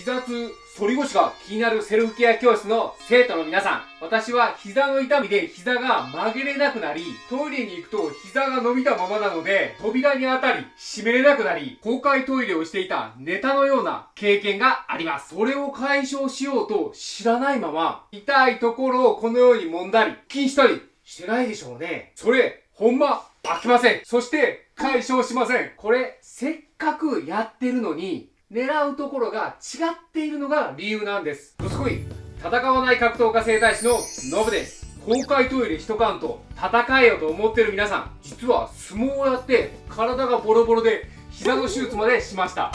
膝痛、反り腰が気になるセルフケア教室の生徒の皆さん、私は膝の痛みで膝が曲げれなくなり、トイレに行くと膝が伸びたままなので、扉に当たり、閉めれなくなり、公開トイレをしていたネタのような経験があります。それを解消しようと知らないまま、痛いところをこのように揉んだり、気にしたりしてないでしょうね。それ、ほんま、飽きません。そして、解消しません。これ、せっかくやってるのに、狙うところが違っているのが理由なんです。どすこい、戦わない格闘家整体師のノブです。公開トイレ一缶と戦えよと思ってる皆さん、実は相撲をやって体がボロボロで膝の手術までしました。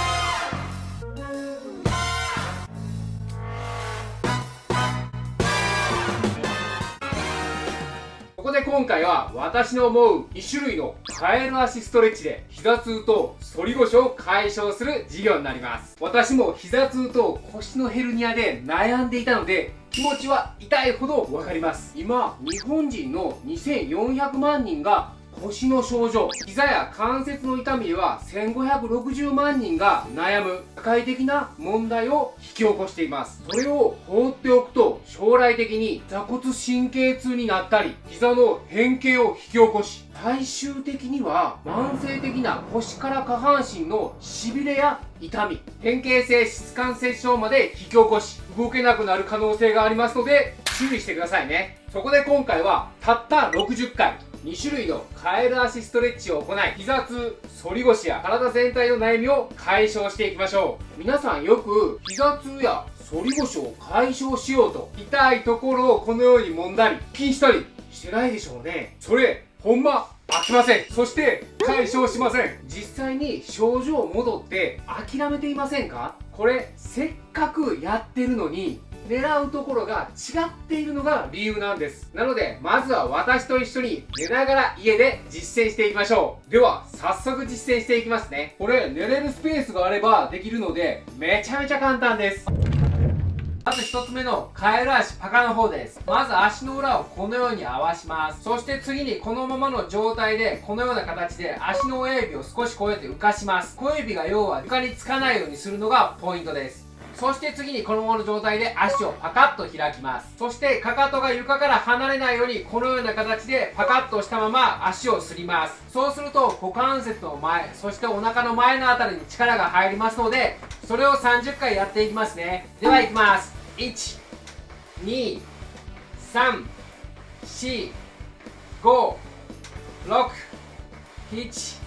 ここで今回は私の思う2種類のカエル足ストレッチで膝痛と反り腰を解消する授業になります。私も膝痛と腰のヘルニアで悩んでいたので気持ちは痛いほどわかります。今、日本人の2400万人が腰の症状、膝や関節の痛みでは1560万人が悩む社会的な問題を引き起こしています。それを放っておくと将来的に座骨神経痛になったり膝の変形を引き起こし、最終的には慢性的な腰から下半身のしびれや痛み、変形性膝関節症まで引き起こし動けなくなる可能性がありますので注意してくださいね。そこで今回はたった60回2種類のカエル足ストレッチを行い、膝痛、反り腰や体全体の悩みを解消していきましょう。皆さんよく膝痛や反り腰を解消しようと痛いところをこのように揉んだり気にしたりしてないでしょうね。それほんま飽きません。そして解消しません。実際に症状戻って諦めていませんか？これせっかくやってるのに狙うところが違っているのが理由なんです。なのでまずは私と一緒に寝ながら家で実践していきましょう。では早速実践していきますね。これ寝れるスペースがあればできるのでめちゃめちゃ簡単です。まず1つ目のカエル足パカの方です。まず足の裏をこのように合わします。そして次にこのままの状態でこのような形で足の親指を少しこうやって浮かします。小指が要は床につかないようにするのがポイントです。そして次にこのままの状態で足をパカッと開きます。そしてかかとが床から離れないようにこのような形でパカッとしたまま足をすります。そうすると股関節の前、そしてお腹の前のあたりに力が入りますので、それを30回やっていきますね。ではいきます。1、2、3、4、5、6、7、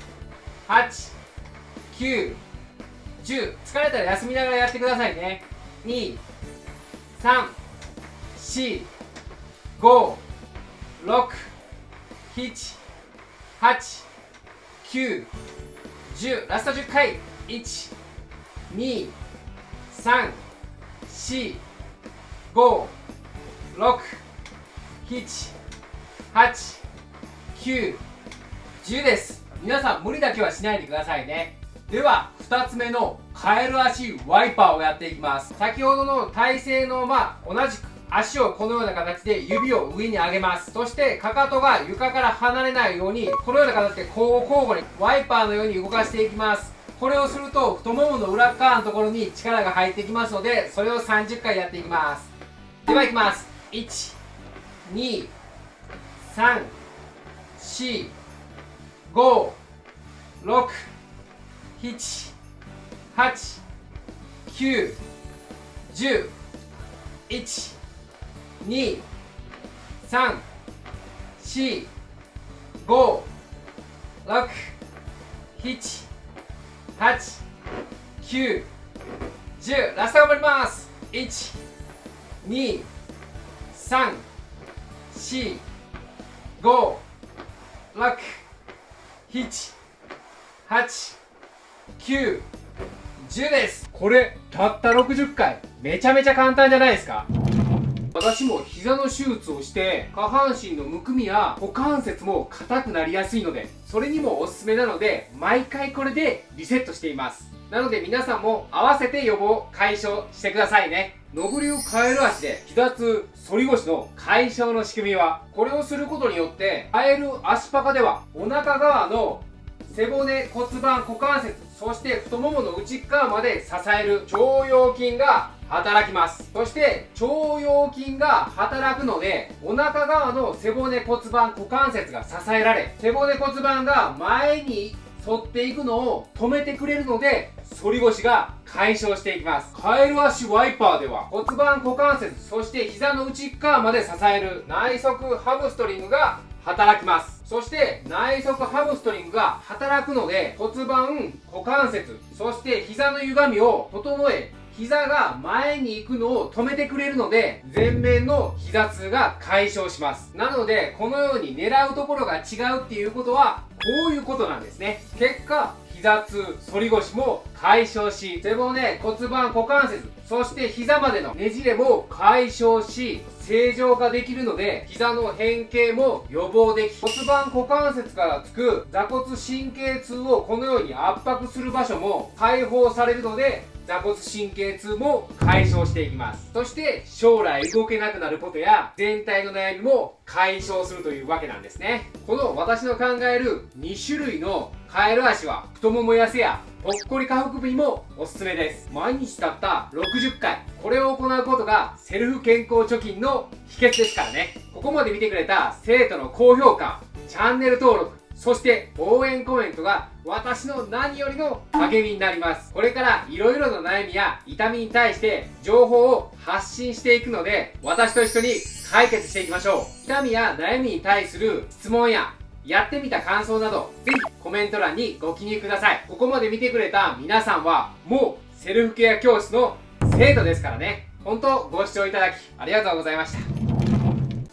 8、9、10。疲れたら休みながらやってくださいね。2、3、4、5、6、7、8、9、10。ラスト10回。1、2、3、4、5、6、7、8、9、10です。皆さん無理だけはしないでくださいね。では2つ目のカエル足ワイパーをやっていきます。先ほどの体勢の同じく足をこのような形で指を上に上げます。そしてかかとが床から離れないようにこのような形で交互にワイパーのように動かしていきます。これをすると太ももの裏側のところに力が入ってきますので、それを30回やっていきます。ではいきます。1、2、3、4、5、6、7、8、9、10、1、2、3、4、5、6、7、8、9、10。ラスト頑張ります。1、2、3、4、5、6、7、8、9、10です。これたった60回、めちゃめちゃ簡単じゃないですか。私も膝の手術をして下半身のむくみや股関節も硬くなりやすいので、それにもおすすめなので毎回これでリセットしています。なので皆さんも合わせて予防解消してくださいね。ノブ流カエル足で膝痛、反り腰の解消の仕組みは、これをすることによってカエル足パカではお腹側の背骨、骨盤、股関節、そして太ももの内側まで支える腸腰筋が働きます。そして腸腰筋が働くので、お腹側の背骨骨盤股関節が支えられ、背骨骨盤が前に反っていくのを止めてくれるので、反り腰が解消していきます。カエル足ワイパーでは骨盤股関節、そして膝の内側まで支える内側ハムストリングが働きます。そして内側ハムストリングが働くので、骨盤股関節、そして膝の歪みを整え、膝が前に行くのを止めてくれるので、前面の膝痛が解消します。なのでこのように狙うところが違うっていうことはこういうことなんですね。結果膝痛、反り腰も解消し、背骨、骨盤、股関節、そして膝までのねじれも解消し、正常化できるので、膝の変形も予防でき、骨盤股関節からつく座骨神経痛をこのように圧迫する場所も解放されるので、座骨神経痛も解消していきます。そして将来動けなくなることや全体の悩みも解消するというわけなんですね。この私の考える2種類のカエル足は太もも痩せやぽっこり下腹部にもおすすめです。毎日たった60回、これを行うことがセルフ健康貯金の秘訣ですからね。ここまで見てくれた生徒の高評価、チャンネル登録、そして応援コメントが私の何よりの励みになります。これから色々な悩みや痛みに対して情報を発信していくので、私と一緒に解決していきましょう。痛みや悩みに対する質問ややってみた感想など、ぜひコメント欄にご記入ください。ここまで見てくれた皆さんはもうセルフケア教室の生徒ですからね。本当ご視聴いただきありがとうございました。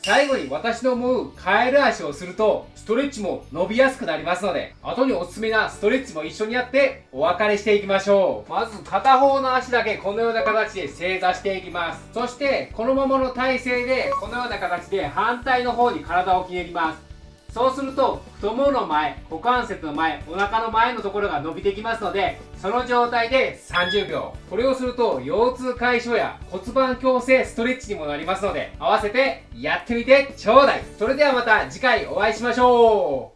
最後に私の思うカエル足をするとストレッチも伸びやすくなりますので、後におすすめなストレッチも一緒にやってお別れしていきましょう。まず片方の足だけこのような形で正座していきます。そしてこのままの体勢でこのような形で反対の方に体をひねります。そうすると太ももの前、股関節の前、お腹の前のところが伸びてきますので、その状態で30秒。これをすると腰痛解消や骨盤矯正ストレッチにもなりますので、合わせてやってみてちょうだい。それではまた次回お会いしましょう。